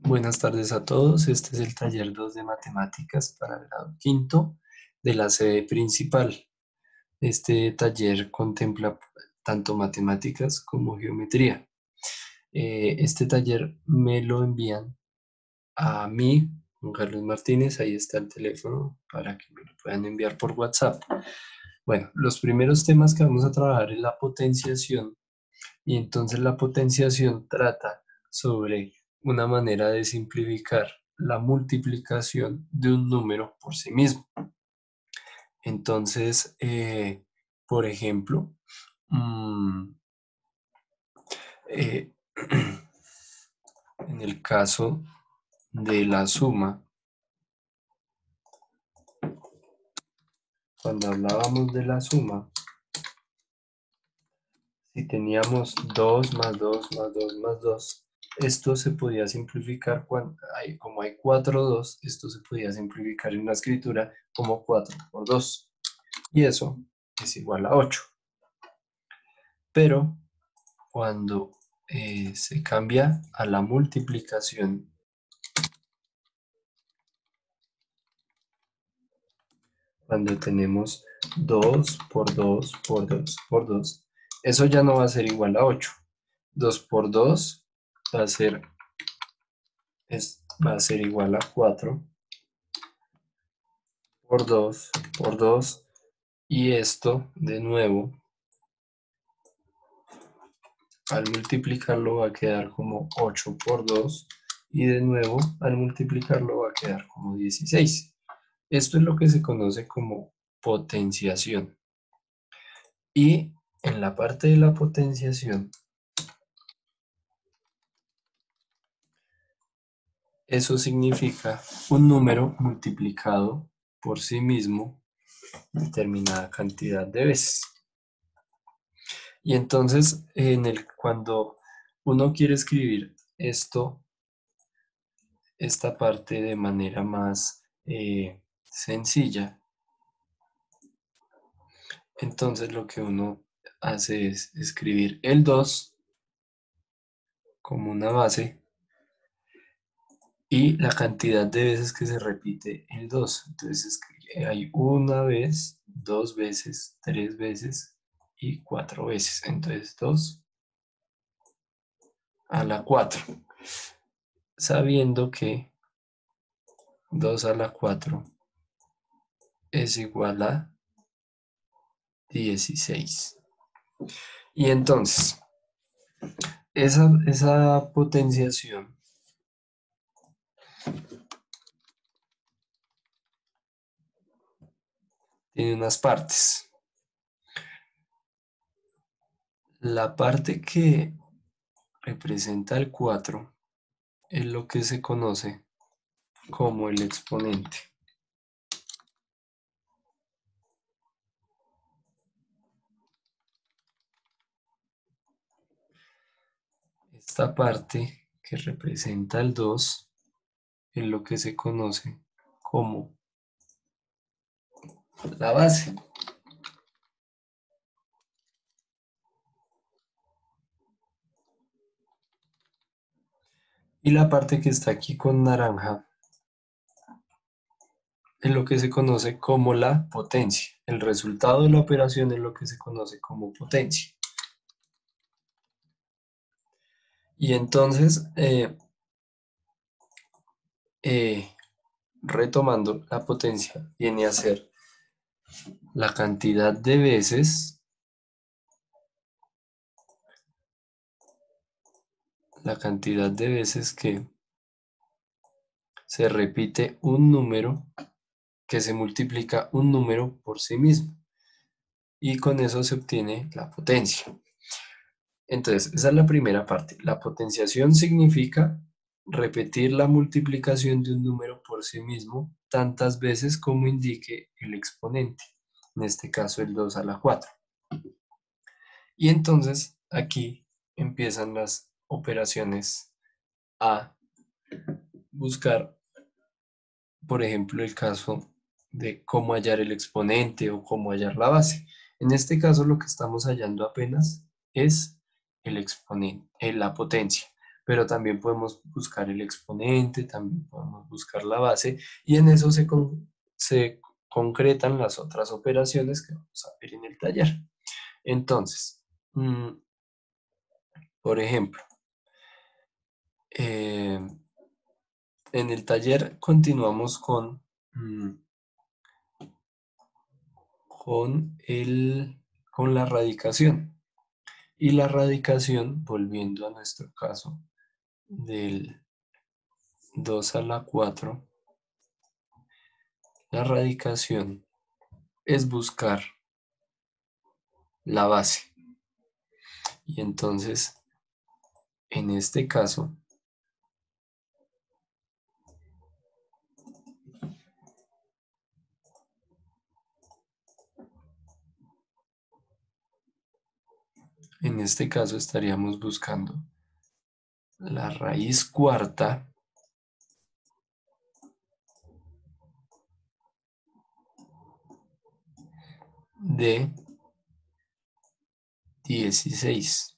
Buenas tardes a todos. Este es el taller 2 de matemáticas para el grado quinto de la sede principal. Este taller contempla tanto matemáticas como geometría. Este taller me lo envían a mí, Juan Carlos Martínez. Ahí está el teléfono para que me lo puedan enviar por WhatsApp. Bueno, los primeros temas que vamos a trabajar es la potenciación. Y entonces la potenciación trata sobre una manera de simplificar la multiplicación de un número por sí mismo. Entonces, por ejemplo, eh, en el caso de la suma, cuando hablábamos de la suma, si teníamos 2 más 2 más 2 más 2, esto se podía simplificar como hay 4 2, esto se podía simplificar en la escritura como 4 por 2. Y eso es igual a 8. Pero cuando se cambia a la multiplicación, cuando tenemos 2 por 2 por 2 por 2, eso ya no va a ser igual a 8. 2 por 2 va a ser, va a ser igual a 4 por 2 por 2. Y esto, de nuevo, al multiplicarlo va a quedar como 8 por 2. Y de nuevo, al multiplicarlo va a quedar como 16. Esto es lo que se conoce como potenciación. Y en la parte de la potenciación, eso significa un número multiplicado por sí mismo determinada cantidad de veces. Y entonces, cuando uno quiere escribir esta parte de manera más sencilla, entonces lo que uno hace es escribir el 2 como una base y la cantidad de veces que se repite el 2. Entonces hay una vez, dos veces, tres veces y cuatro veces. Entonces 2 a la 4. Sabiendo que 2 a la 4 es igual a 16. Y entonces, esa potenciación tiene unas partes. La parte que representa el 4 es lo que se conoce como el exponente. Esta parte que representa el 2 es lo que se conoce como la base. Y la parte que está aquí con naranja es lo que se conoce como la potencia. El resultado de la operación es lo que se conoce como potencia. Y entonces, retomando, la potencia viene a ser la cantidad de veces, que se repite un número, que se multiplica un número por sí mismo. Y con eso se obtiene la potencia. Entonces, esa es la primera parte. La potenciación significa repetir la multiplicación de un número por sí mismo tantas veces como indique el exponente, en este caso el 2 a la 4. Y entonces aquí empiezan las operaciones a buscar, por ejemplo, el caso de cómo hallar el exponente o cómo hallar la base. En este caso lo que estamos hallando apenas es el exponente, la potencia. pero también podemos buscar el exponente, también podemos buscar la base, y en eso se concretan las otras operaciones que vamos a ver en el taller. Entonces, por ejemplo, en el taller continuamos con la radicación. Y la radicación, volviendo a nuestro caso del 2 a la 4, la radicación es buscar la base. Y entonces, en este caso, estaríamos buscando la raíz cuarta de 16.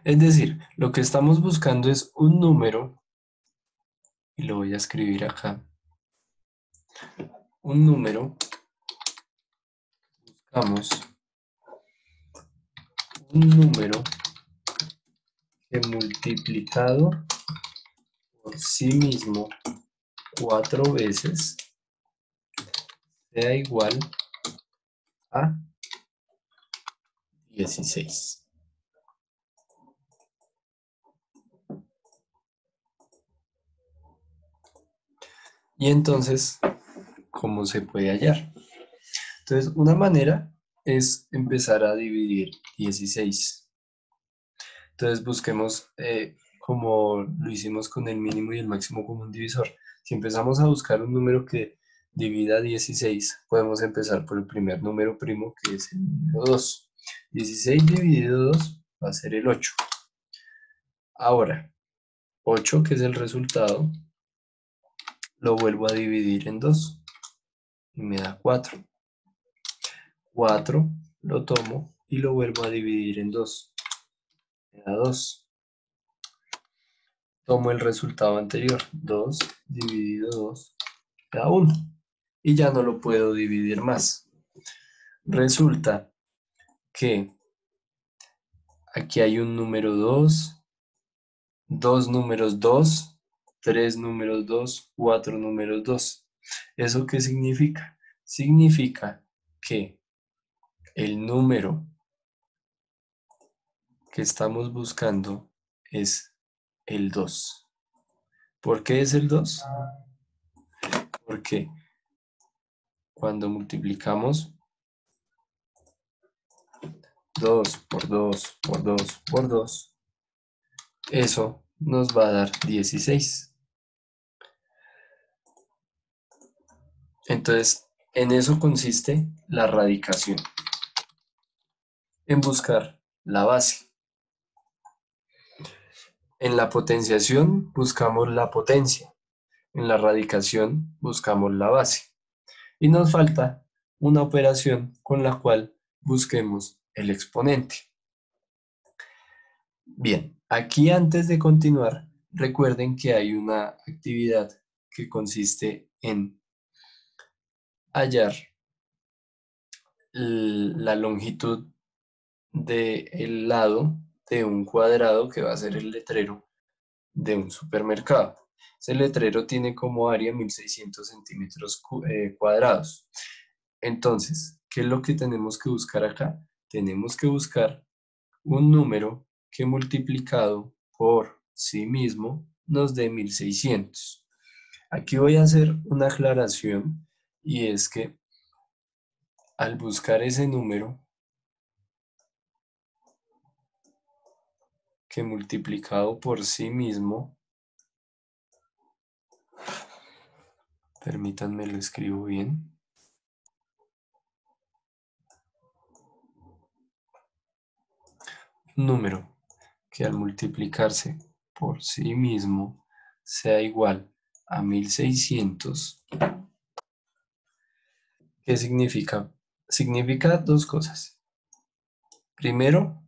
Es decir, lo que estamos buscando es un número, y lo voy a escribir acá, un número, buscamos un número que multiplicado por sí mismo 4 veces sea igual a 16. Y entonces, ¿cómo se puede hallar? Entonces, una manera es empezar a dividir 16. Entonces, busquemos como lo hicimos con el mínimo y el máximo común divisor. Si empezamos a buscar un número que divida 16, podemos empezar por el primer número primo, que es el número 2. 16 dividido 2 va a ser el 8. Ahora, 8, que es el resultado, lo vuelvo a dividir en 2 y me da 4. 4 lo tomo y lo vuelvo a dividir en 2. Me da 2. Tomo el resultado anterior, 2 dividido 2, me da 1. Y ya no lo puedo dividir más. Resulta que aquí hay un número 2, dos números 2, tres números 2, cuatro números 2. ¿Eso qué significa? Significa que el número que estamos buscando es el 2. ¿Por qué es el 2? Porque cuando multiplicamos 2 por 2 por 2 por 2, eso nos va a dar 16. Entonces, en eso consiste la radicación, en buscar la base. En la potenciación buscamos la potencia, en la radicación buscamos la base. Y nos falta una operación con la cual busquemos el exponente. Bien, aquí antes de continuar, recuerden que hay una actividad que consiste en hallar la longitud del lado de un cuadrado que va a ser el letrero de un supermercado. Ese letrero tiene como área 1600 centímetros cuadrados. Entonces, ¿qué es lo que tenemos que buscar acá? Tenemos que buscar un número que multiplicado por sí mismo nos dé 1600. Aquí voy a hacer una aclaración, y es que al buscar ese número que multiplicado por sí mismo, permítanme lo escribo bien, un número que al multiplicarse por sí mismo sea igual a 1600. ¿Qué significa? Significa dos cosas. Primero,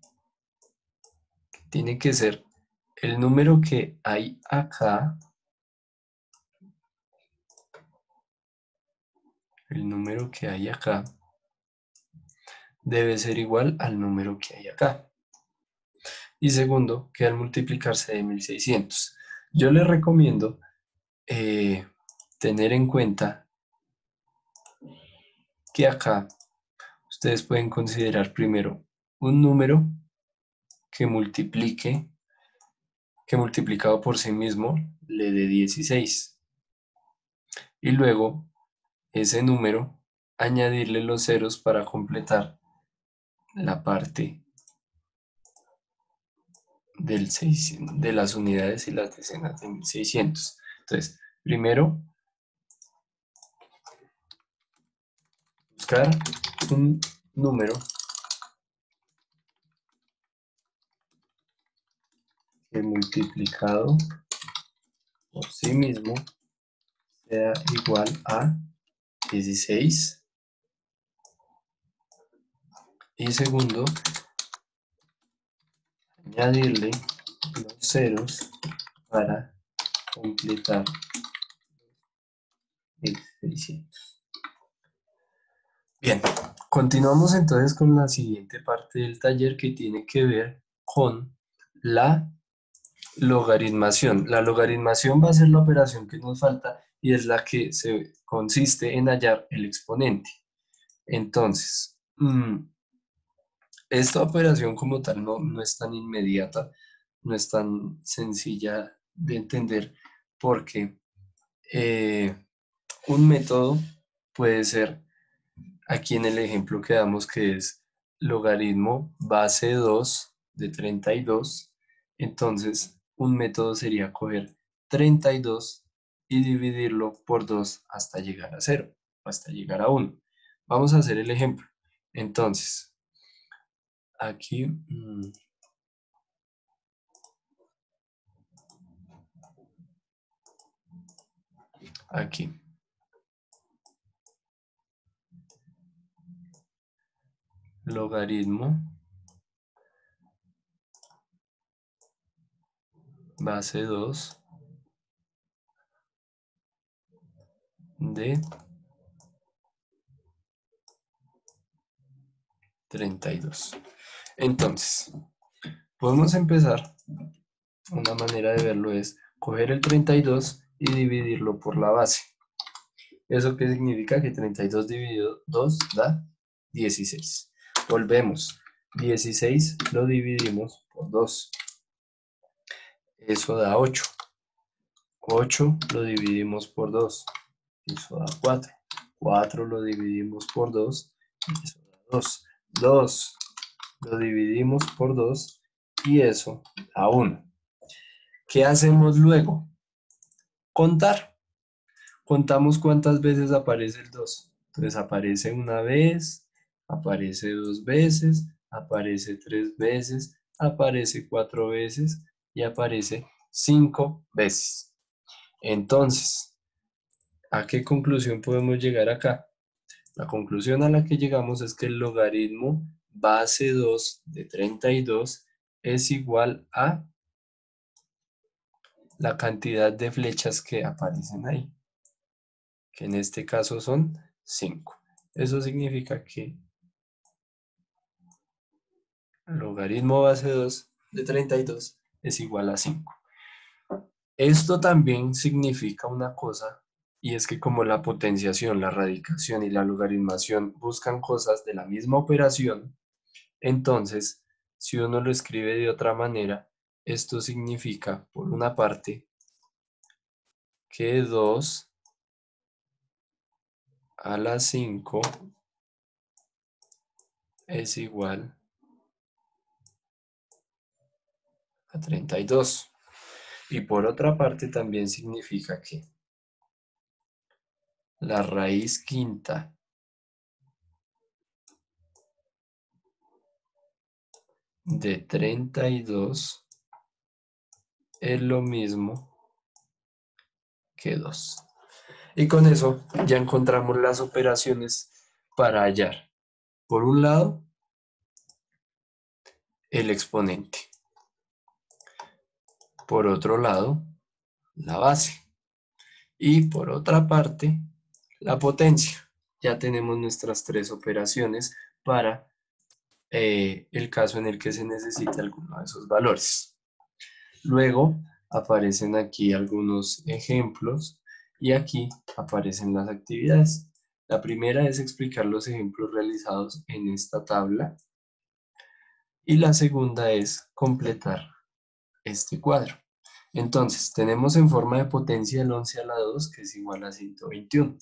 tiene que ser el número que hay acá, debe ser igual al número que hay acá. Y segundo, que al multiplicarse de 1600. Yo les recomiendo tener en cuenta que acá ustedes pueden considerar primero un número que multiplicado por sí mismo le dé 16. Y luego ese número añadirle los ceros para completar la parte de las unidades y las decenas de 1600. Entonces, primero, buscar un número que multiplicado por sí mismo sea igual a 16. Y segundo, añadirle los ceros para completar el 600. Bien, continuamos entonces con la siguiente parte del taller que tiene que ver con la logaritmación. La logaritmación va a ser la operación que nos falta y es la que consiste en hallar el exponente. Entonces, esta operación como tal no es tan inmediata, no es tan sencilla de entender porque un método puede ser, aquí en el ejemplo que damos, que es logaritmo base 2 de 32. Entonces, un método sería coger 32 y dividirlo por 2 hasta llegar a 0, hasta llegar a 1. Vamos a hacer el ejemplo. Entonces, aquí, aquí, logaritmo base 2 de 32. Entonces, podemos empezar. Una manera de verlo es coger el 32 y dividirlo por la base. ¿Eso qué significa? Que 32 dividido 2 da 16. Volvemos. 16 lo dividimos por 2. Eso da 8. 8 lo dividimos por 2. Eso da 4. 4 lo dividimos por 2. Eso da 2. 2 lo dividimos por 2 y eso da 1. ¿Qué hacemos luego? Contar. Contamos cuántas veces aparece el 2. Entonces aparece una vez, aparece dos veces, aparece tres veces, aparece cuatro veces y aparece 5 veces. Entonces, ¿a qué conclusión podemos llegar acá? La conclusión a la que llegamos es que el logaritmo base 2 de 32 es igual a la cantidad de flechas que aparecen ahí, que en este caso son 5. Eso significa que logaritmo base 2 de 32 es igual a 5. Esto también significa una cosa, y es que como la potenciación, la radicación y la logaritmación buscan cosas de la misma operación, entonces, si uno lo escribe de otra manera, esto significa, por una parte, que 2 a la 5 es igual a 32. Y por otra parte también significa que la raíz quinta de 32 es lo mismo que 2. Y con eso ya encontramos las operaciones para hallar, por un lado, el exponente. por otro lado, la base. Y por otra parte, la potencia. Ya tenemos nuestras tres operaciones para el caso en el que se necesite alguno de esos valores. Luego aparecen aquí algunos ejemplos y aquí aparecen las actividades. La primera es explicar los ejemplos realizados en esta tabla y la segunda es completar este cuadro. Entonces, tenemos en forma de potencia el 11 a la 2, que es igual a 121.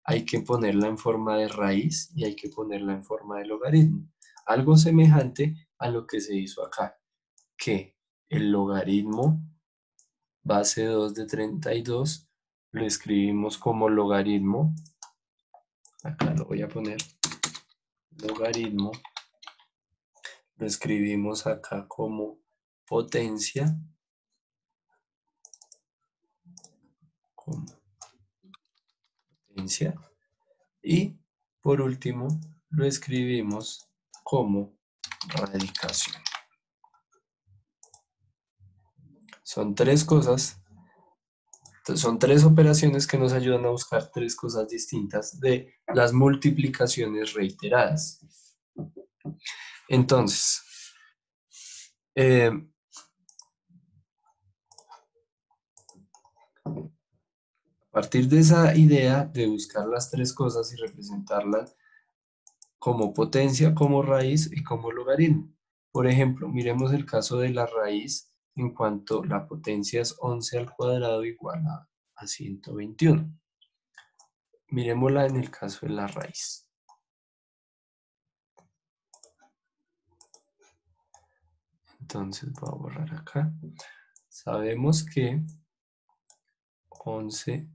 Hay que ponerla en forma de raíz y hay que ponerla en forma de logaritmo. Algo semejante a lo que se hizo acá, que el logaritmo base 2 de 32 lo escribimos como logaritmo. Acá lo voy a poner. Logaritmo. Lo escribimos acá como potencia. Como potencia. Y por último lo escribimos como radicación. Son tres cosas, son tres operaciones que nos ayudan a buscar tres cosas distintas de las multiplicaciones reiteradas. Entonces, a partir de esa idea de buscar las tres cosas y representarlas como potencia, como raíz y como logaritmo. Por ejemplo, miremos el caso de la raíz en cuanto la potencia es 11 al cuadrado igual a 121. Miremosla en el caso de la raíz. Entonces voy a borrar acá. Sabemos que 11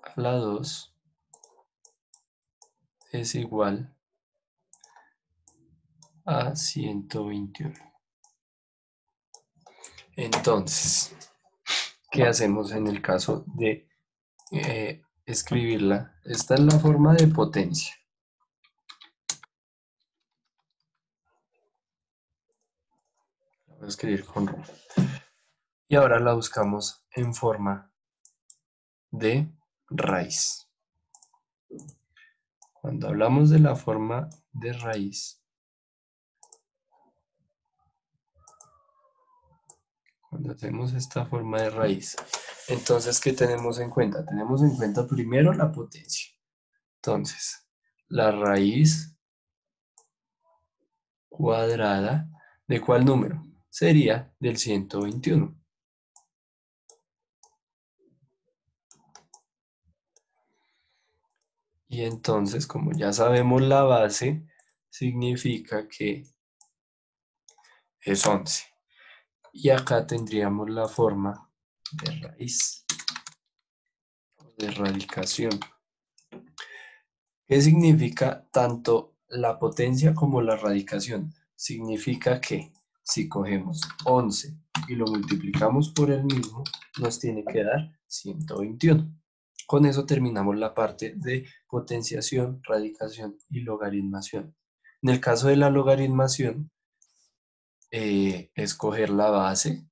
a la 2 es igual a 121. Entonces, ¿qué hacemos en el caso de escribirla? Esta es la forma de potencia. Voy a escribir con rojo. Y ahora la buscamos en forma de raíz. Cuando hablamos de la forma de raíz, cuando hacemos esta forma de raíz, entonces, ¿qué tenemos en cuenta? Tenemos en cuenta primero la potencia. Entonces, la raíz cuadrada, ¿de cuál número? Sería del 121. Y entonces, como ya sabemos la base, significa que es 11. Y acá tendríamos la forma de raíz, de radicación. ¿Qué significa tanto la potencia como la radicación? Significa que si cogemos 11 y lo multiplicamos por el mismo, nos tiene que dar 121. Con eso terminamos la parte de potenciación, radicación y logaritmación. En el caso de la logaritmación, escoger la base.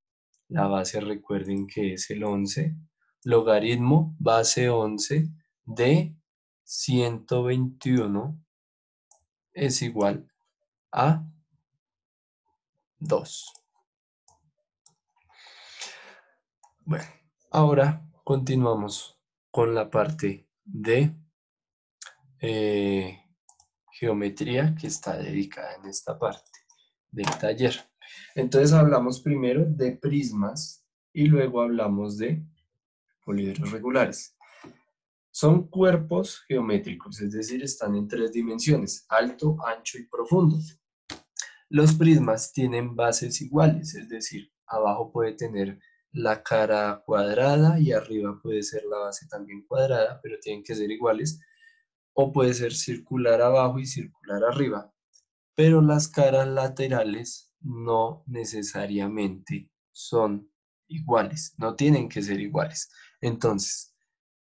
La base, recuerden que es el 11. Logaritmo base 11 de 121 es igual a 2. Bueno, ahora continuamos con la parte de geometría que está dedicada en esta parte del taller. Entonces hablamos primero de prismas y luego hablamos de poliedros regulares. Son cuerpos geométricos, es decir, están en tres dimensiones, alto, ancho y profundo. Los prismas tienen bases iguales, es decir, abajo puede tener la cara cuadrada y arriba puede ser la base también cuadrada, pero tienen que ser iguales, o puede ser circular abajo y circular arriba, pero las caras laterales no necesariamente son iguales, no tienen que ser iguales. Entonces,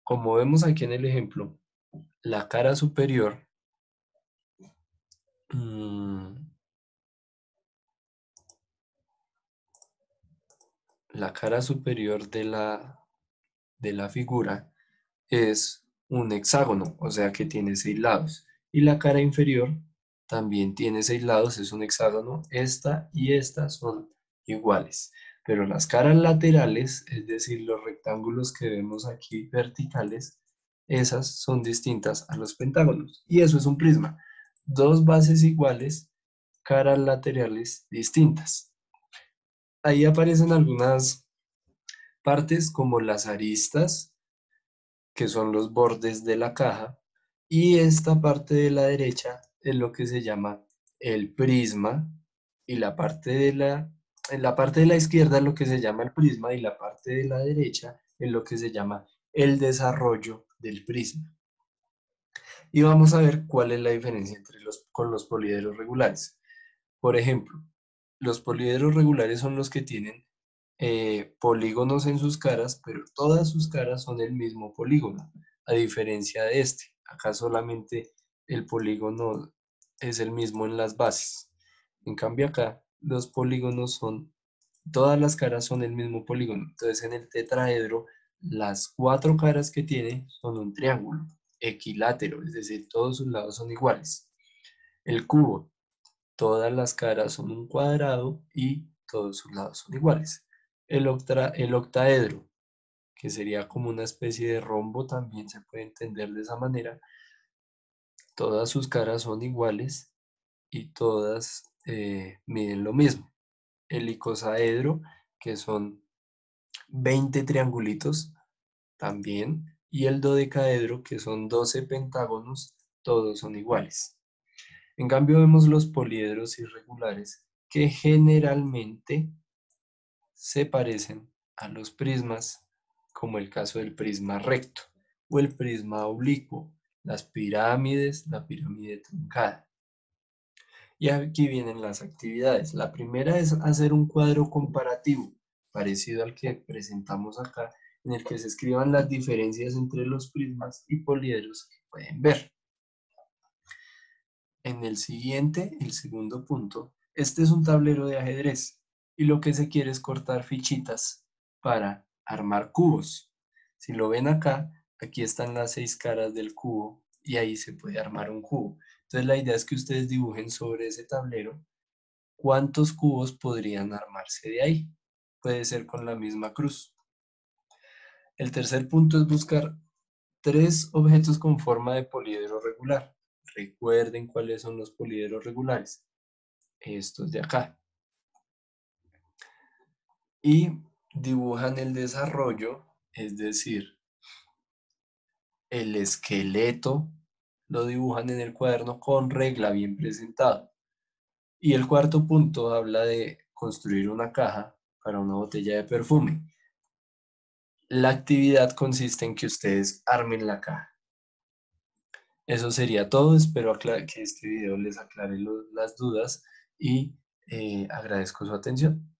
como vemos aquí en el ejemplo, la cara superior La cara superior de la figura es un hexágono, o sea que tiene 6 lados. Y la cara inferior también tiene 6 lados, es un hexágono. Esta y esta son iguales. Pero las caras laterales, es decir, los rectángulos que vemos aquí verticales, esas son distintas a los pentágonos. Y eso es un prisma. Dos bases iguales, caras laterales distintas. Ahí aparecen algunas partes como las aristas, que son los bordes de la caja, y esta parte de la derecha es lo que se llama el prisma, y en la parte de la izquierda es lo que se llama el prisma, y la parte de la derecha es lo que se llama el desarrollo del prisma. Y vamos a ver cuál es la diferencia con los poliedros regulares. Por ejemplo, los poliedros regulares son los que tienen polígonos en sus caras, pero todas sus caras son el mismo polígono, a diferencia de este. Acá solamente el polígono es el mismo en las bases. En cambio acá los polígonos todas las caras son el mismo polígono. Entonces en el tetraedro las 4 caras que tiene son un triángulo equilátero, es decir, todos sus lados son iguales. El cubo, todas las caras son un cuadrado y todos sus lados son iguales. El octaedro, que sería como una especie de rombo, también se puede entender de esa manera. Todas sus caras son iguales y todas miden lo mismo. El icosaedro, que son 20 triangulitos también, y el dodecaedro, que son 12 pentágonos, todos son iguales. En cambio vemos los poliedros irregulares, que generalmente se parecen a los prismas, como el caso del prisma recto o el prisma oblicuo, las pirámides, la pirámide truncada. Y aquí vienen las actividades. La primera es hacer un cuadro comparativo, parecido al que presentamos acá, en el que se escriban las diferencias entre los prismas y poliedros que pueden ver. En el siguiente, el segundo punto, este es un tablero de ajedrez y lo que se quiere es cortar fichitas para armar cubos. Si lo ven acá, aquí están las 6 caras del cubo y ahí se puede armar un cubo. Entonces la idea es que ustedes dibujen sobre ese tablero cuántos cubos podrían armarse de ahí. Puede ser con la misma cruz. El tercer punto es buscar 3 objetos con forma de poliedro regular. Recuerden cuáles son los poliedros regulares. Estos de acá. Y dibujan el desarrollo, es decir, el esqueleto, lo dibujan en el cuaderno con regla bien presentado. Y el cuarto punto habla de construir una caja para una botella de perfume. La actividad consiste en que ustedes armen la caja. Eso sería todo. Espero que este video les aclare las dudas y agradezco su atención.